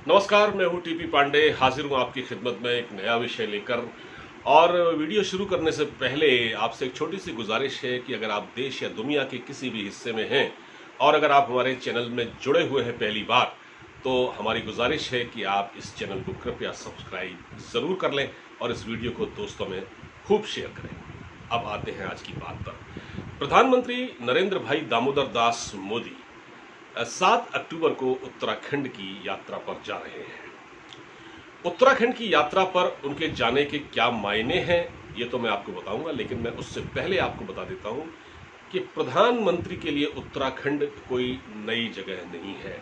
नमस्कार, मैं हूं टीपी पांडे। हाजिर हूं आपकी खिदमत में एक नया विषय लेकर। और वीडियो शुरू करने से पहले आपसे एक छोटी सी गुजारिश है कि अगर आप देश या दुनिया के किसी भी हिस्से में हैं और अगर आप हमारे चैनल में जुड़े हुए हैं पहली बार, तो हमारी गुजारिश है कि आप इस चैनल को कृपया सब्सक्राइब ज़रूर कर लें और इस वीडियो को दोस्तों में खूब शेयर करें। अब आते हैं आज की बात पर। प्रधानमंत्री नरेंद्र भाई दामोदर दास मोदी 7 अक्टूबर को उत्तराखंड की यात्रा पर जा रहे हैं। उत्तराखंड की यात्रा पर उनके जाने के क्या मायने हैं ये तो मैं आपको बताऊंगा, लेकिन मैं उससे पहले आपको बता देता हूं कि प्रधानमंत्री के लिए उत्तराखंड कोई नई जगह नहीं है।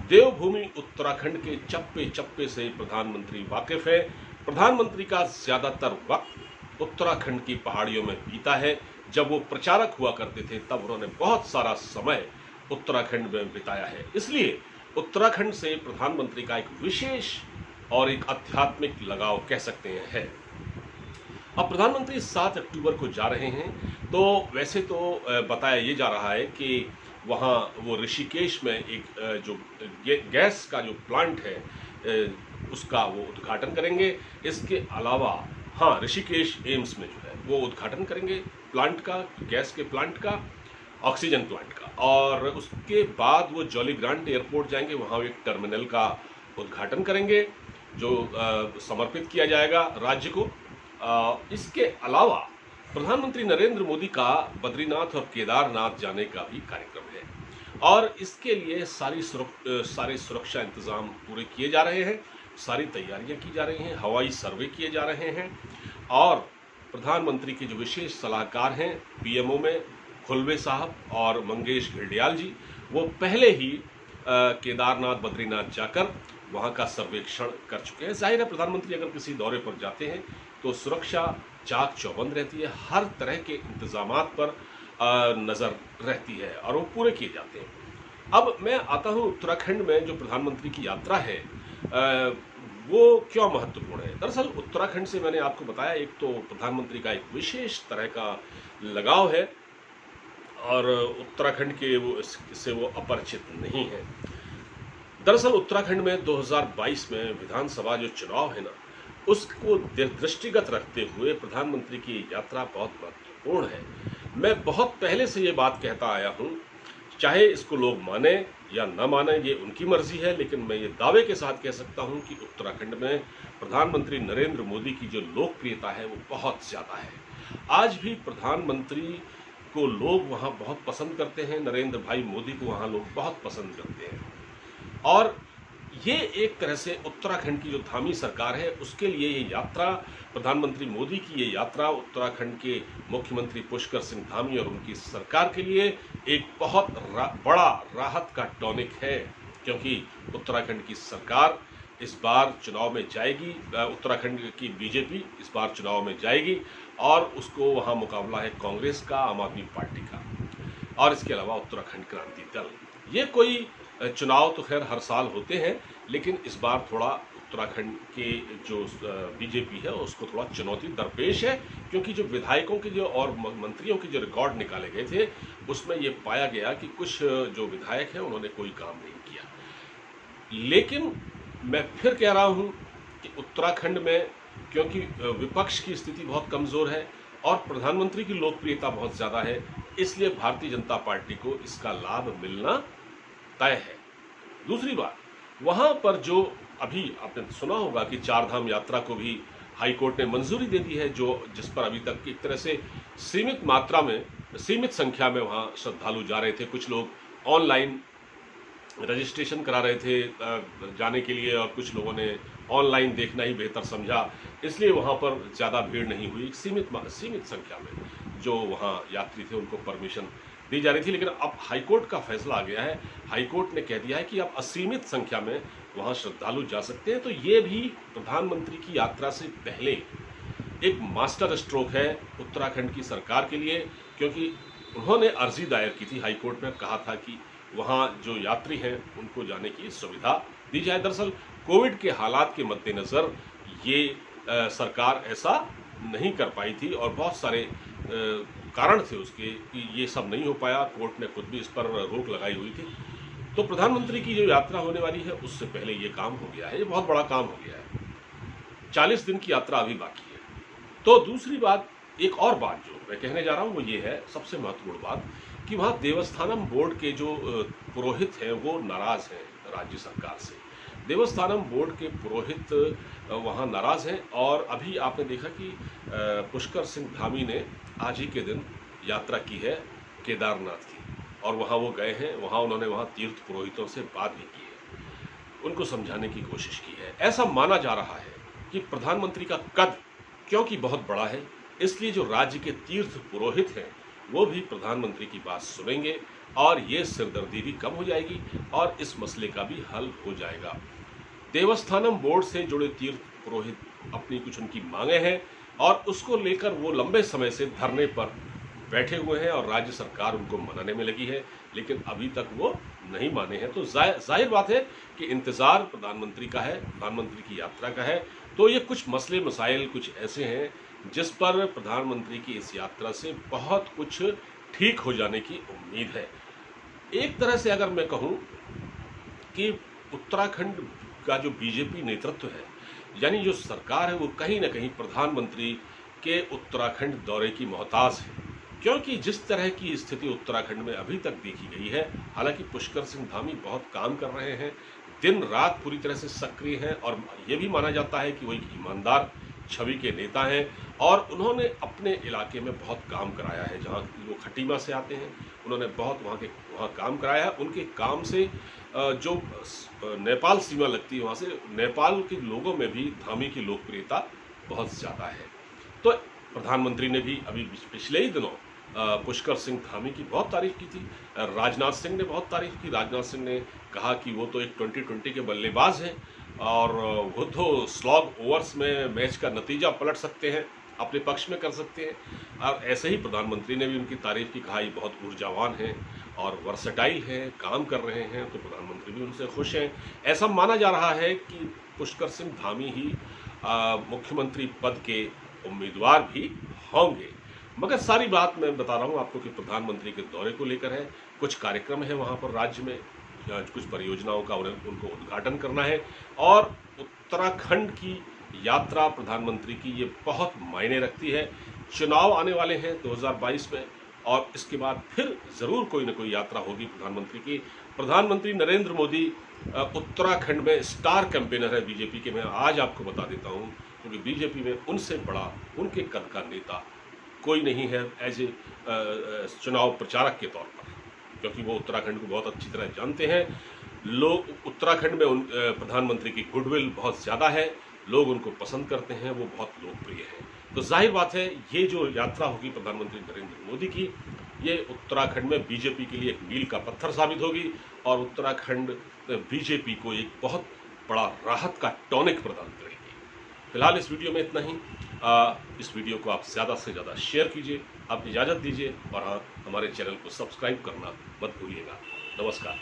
देवभूमि उत्तराखंड के चप्पे चप्पे से प्रधानमंत्री वाकिफ है। प्रधानमंत्री का ज्यादातर वक्त उत्तराखंड की पहाड़ियों में बीता है। जब वो प्रचारक हुआ करते थे तब उन्होंने बहुत सारा समय उत्तराखंड में बिताया है। इसलिए उत्तराखंड से प्रधानमंत्री का एक विशेष और एक आध्यात्मिक लगाव कह सकते हैं है। अब प्रधानमंत्री 7 अक्टूबर को जा रहे हैं, तो वैसे तो बताया ये जा रहा है कि वहाँ वो ऋषिकेश में एक जो गैस का जो प्लांट है उसका वो उद्घाटन करेंगे। इसके अलावा हाँ, ऋषिकेश एम्स में जो है वो उद्घाटन करेंगे प्लांट का, गैस के प्लांट का, ऑक्सीजन प्लांट का। और उसके बाद वो जॉली ग्रांट एयरपोर्ट जाएंगे, वहाँ एक टर्मिनल का उद्घाटन करेंगे जो समर्पित किया जाएगा राज्य को। इसके अलावा प्रधानमंत्री नरेंद्र मोदी का बद्रीनाथ और केदारनाथ जाने का भी कार्यक्रम है और इसके लिए सारे सुरक्षा इंतजाम पूरे किए जा रहे हैं, सारी तैयारियां की जा रही हैं, हवाई सर्वे किए जा रहे हैं। और प्रधानमंत्री के जो विशेष सलाहकार हैं पीएमओ में, खुलवे साहब और मंगेश घिल्डियाल जी, वो पहले ही केदारनाथ बद्रीनाथ जाकर वहाँ का सर्वेक्षण कर चुके हैं। जाहिर है प्रधानमंत्री अगर किसी दौरे पर जाते हैं तो सुरक्षा चाक चौबंद रहती है, हर तरह के इंतजामात पर नज़र रहती है और वो पूरे किए जाते हैं। अब मैं आता हूँ उत्तराखंड में जो प्रधानमंत्री की यात्रा है वो क्यों महत्वपूर्ण है। दरअसल उत्तराखंड से मैंने आपको बताया, एक तो प्रधानमंत्री का एक विशेष तरह का लगाव है और उत्तराखंड के से वो अपरिचित नहीं है। दरअसल उत्तराखंड में 2022 में विधानसभा जो चुनाव है ना, उसको दृष्टिगत रखते हुए प्रधानमंत्री की यात्रा बहुत महत्वपूर्ण है। मैं बहुत पहले से ये बात कहता आया हूँ, चाहे इसको लोग माने या न माने ये उनकी मर्जी है, लेकिन मैं ये दावे के साथ कह सकता हूँ कि उत्तराखंड में प्रधानमंत्री नरेंद्र मोदी की जो लोकप्रियता है वो बहुत ज़्यादा है। आज भी प्रधानमंत्री को लोग वहाँ बहुत पसंद करते हैं, नरेंद्र भाई मोदी को वहाँ लोग बहुत पसंद करते हैं। और ये एक तरह से उत्तराखंड की जो धामी सरकार है उसके लिए ये यात्रा, प्रधानमंत्री मोदी की ये यात्रा उत्तराखंड के मुख्यमंत्री पुष्कर सिंह धामी और उनकी सरकार के लिए एक बहुत बड़ा राहत का टॉनिक है, क्योंकि उत्तराखंड की सरकार इस बार चुनाव में जाएगी। उत्तराखंड की बीजेपी इस बार चुनाव में जाएगी और उसको वहाँ मुकाबला है कांग्रेस का, आम आदमी पार्टी का और इसके अलावा उत्तराखंड क्रांति दल। ये कोई चुनाव तो खैर हर साल होते हैं, लेकिन इस बार थोड़ा उत्तराखंड के जो बीजेपी है उसको थोड़ा चुनौती दरपेश है, क्योंकि जो विधायकों के जो और मंत्रियों के जो रिकॉर्ड निकाले गए थे उसमें ये पाया गया कि कुछ जो विधायक हैं उन्होंने कोई काम नहीं किया। लेकिन मैं फिर कह रहा हूँ कि उत्तराखंड में क्योंकि विपक्ष की स्थिति बहुत कमज़ोर है और प्रधानमंत्री की लोकप्रियता बहुत ज़्यादा है, इसलिए भारतीय जनता पार्टी को इसका लाभ मिलना तय है। दूसरी बात, वहाँ पर जो अभी आपने सुना होगा कि चारधाम यात्रा को भी हाईकोर्ट ने मंजूरी दे दी है, जो जिस पर अभी तक एक तरह से सीमित मात्रा में, सीमित संख्या में वहाँ श्रद्धालु जा रहे थे। कुछ लोग ऑनलाइन रजिस्ट्रेशन करा रहे थे जाने के लिए और कुछ लोगों ने ऑनलाइन देखना ही बेहतर समझा, इसलिए वहाँ पर ज़्यादा भीड़ नहीं हुई। सीमित संख्या में जो वहाँ यात्री थे उनको परमिशन दी जा रही थी। लेकिन अब हाईकोर्ट का फैसला आ गया है, हाईकोर्ट ने कह दिया है कि अब असीमित संख्या में वहाँ श्रद्धालु जा सकते हैं। तो ये भी प्रधानमंत्री की यात्रा से पहले एक मास्टर स्ट्रोक है उत्तराखंड की सरकार के लिए, क्योंकि उन्होंने अर्जी दायर की थी हाईकोर्ट में, कहा था कि वहाँ जो यात्री हैं उनको जाने की सुविधा दी जाए। दरअसल कोविड के हालात के मद्देनज़र ये सरकार ऐसा नहीं कर पाई थी और बहुत सारे कारण थे उसके कि ये सब नहीं हो पाया। कोर्ट ने खुद भी इस पर रोक लगाई हुई थी। तो प्रधानमंत्री की जो यात्रा होने वाली है उससे पहले ये काम हो गया है, ये बहुत बड़ा काम हो गया है। 40 दिन की यात्रा अभी बाकी है। तो दूसरी बात, एक और बात जो मैं कहने जा रहा हूँ वो ये है, सबसे महत्वपूर्ण बात, कि वहाँ देवस्थानम बोर्ड के जो पुरोहित हैं वो नाराज़ हैं राज्य सरकार से। देवस्थानम बोर्ड के पुरोहित वहाँ नाराज़ हैं और अभी आपने देखा कि पुष्कर सिंह धामी ने आज ही के दिन यात्रा की है केदारनाथ की, और वहाँ वो गए हैं, वहाँ उन्होंने वहाँ तीर्थ पुरोहितों से बात भी की है, उनको समझाने की कोशिश की है। ऐसा माना जा रहा है कि प्रधानमंत्री का कद क्योंकि बहुत बड़ा है, इसलिए जो राज्य के तीर्थ पुरोहित हैं वो भी प्रधानमंत्री की बात सुनेंगे और ये सिरदर्दी भी कम हो जाएगी और इस मसले का भी हल हो जाएगा। देवस्थानम बोर्ड से जुड़े तीर्थ पुरोहित अपनी कुछ उनकी मांगे हैं और उसको लेकर वो लंबे समय से धरने पर बैठे हुए हैं और राज्य सरकार उनको मनाने में लगी है, लेकिन अभी तक वो नहीं माने हैं। तो जाहिर बात है कि इंतज़ार प्रधानमंत्री का है, प्रधानमंत्री की यात्रा का है। तो ये कुछ मसले मसाइल कुछ ऐसे हैं जिस पर प्रधानमंत्री की इस यात्रा से बहुत कुछ ठीक हो जाने की उम्मीद है। एक तरह से अगर मैं कहूँ कि उत्तराखंड का जो बीजेपी नेतृत्व है, यानी जो सरकार है, वो कहीं ना कहीं प्रधानमंत्री के उत्तराखंड दौरे की मोहताज है, क्योंकि जिस तरह की स्थिति उत्तराखंड में अभी तक देखी गई है, हालांकि पुष्कर सिंह धामी बहुत काम कर रहे हैं, दिन रात पूरी तरह से सक्रिय हैं और ये भी माना जाता है कि वो एक ईमानदार छवि के नेता हैं और उन्होंने अपने इलाके में बहुत काम कराया है। जहाँ वो खटीमा से आते हैं, उन्होंने बहुत वहाँ काम कराया है। उनके काम से जो नेपाल सीमा लगती है, वहाँ से नेपाल के लोगों में भी धामी की लोकप्रियता बहुत ज़्यादा है। तो प्रधानमंत्री ने भी अभी पिछले ही दिनों पुष्कर सिंह धामी की बहुत तारीफ की थी, राजनाथ सिंह ने बहुत तारीफ की। राजनाथ सिंह ने कहा कि वो तो एक 2020 के बल्लेबाज हैं और वो तो स्लॉग ओवर्स में मैच का नतीजा पलट सकते हैं, अपने पक्ष में कर सकते हैं। और ऐसे ही प्रधानमंत्री ने भी उनकी तारीफ की, कहा ये बहुत ऊर्जावान हैं और वर्सेटाइल हैं, काम कर रहे हैं। तो प्रधानमंत्री भी उनसे खुश हैं। ऐसा माना जा रहा है कि पुष्कर सिंह धामी ही मुख्यमंत्री पद के उम्मीदवार भी होंगे। मगर सारी बात मैं बता रहा हूँ आपको कि प्रधानमंत्री के दौरे को लेकर है, कुछ कार्यक्रम है वहाँ पर राज्य में, कुछ परियोजनाओं का उनको उद्घाटन करना है और उत्तराखंड की यात्रा प्रधानमंत्री की ये बहुत मायने रखती है। चुनाव आने वाले हैं 2022 में और इसके बाद फिर ज़रूर कोई ना कोई यात्रा होगी प्रधानमंत्री की। प्रधानमंत्री नरेंद्र मोदी उत्तराखंड में स्टार कैंपेनर है बीजेपी के। मैं आज आपको बता देता हूँ, क्योंकि बीजेपी में उनसे बड़ा उनके कद का नेता कोई नहीं है एज ए चुनाव प्रचारक के तौर पर, क्योंकि वो उत्तराखंड को बहुत अच्छी तरह जानते हैं। लोग उत्तराखंड में प्रधानमंत्री की गुडविल बहुत ज़्यादा है, लोग उनको पसंद करते हैं, वो बहुत लोकप्रिय है। तो जाहिर बात है ये जो यात्रा होगी प्रधानमंत्री नरेंद्र मोदी की, ये उत्तराखंड में बीजेपी के लिए एक मील का पत्थर साबित होगी और उत्तराखंड बीजेपी को एक बहुत बड़ा राहत का टॉनिक प्रदान करेगी। फिलहाल इस वीडियो में इतना ही। इस वीडियो को आप ज़्यादा से ज़्यादा शेयर कीजिए, आप इजाज़त दीजिए और हाँ, हमारे चैनल को सब्सक्राइब करना मत भूलिएगा। नमस्कार।